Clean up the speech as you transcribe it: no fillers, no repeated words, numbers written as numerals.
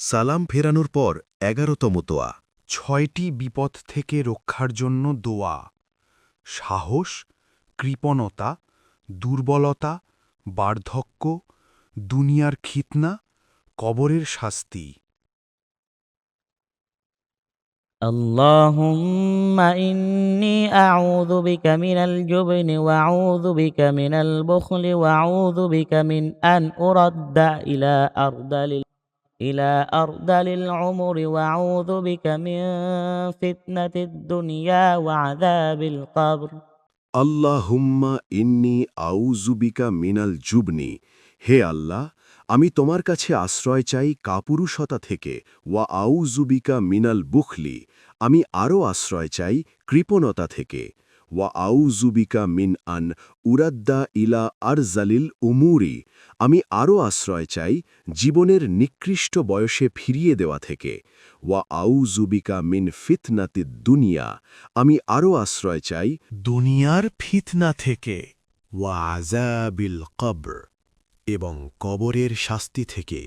সালাম ফেরানোর পর ১১তম তোয়া। ৬টি বিপদ থেকে রক্ষার জন্য দোয়া। সাহস, কৃপণতা, দুর্বলতা, বার্ধক্য, দুনিয়ার খিতনা, কবরের শাস্তি। اللهم إني أعوذ بك من الجبن وأعوذ بك من البخل وأعوذ بك من أن أرد إلى أرذل العمر وأعوذ بك من فتنة الدنيا وعذاب القبر। আল্লাহুম্মা ইন্নী আউযুবিকা মিনাল জুবনি। হে আল্লাহ, আমি তোমার কাছে আশ্রয় চাই কাপুরুষতা থেকে। ওয়া আউযুবিকা মিনাল বুখলি, আমি আরও আশ্রয় চাই কৃপণতা থেকে। ওয়া আউযুবিকা মিন আন উরাদ্দা ইলা আরজালিল উমুরি, আমি আরও আশ্রয় চাই জীবনের নিকৃষ্ট বয়সে ফিরিয়ে দেওয়া থেকে। ওয়া আউযুবিকা মিন ফিতনাতিদ দুনিয়া, আমি আরও আশ্রয় চাই দুনিয়ার ফিতনা থেকে। ওয়া আযাবিল কবর, এবং কবরের শাস্তি থেকে।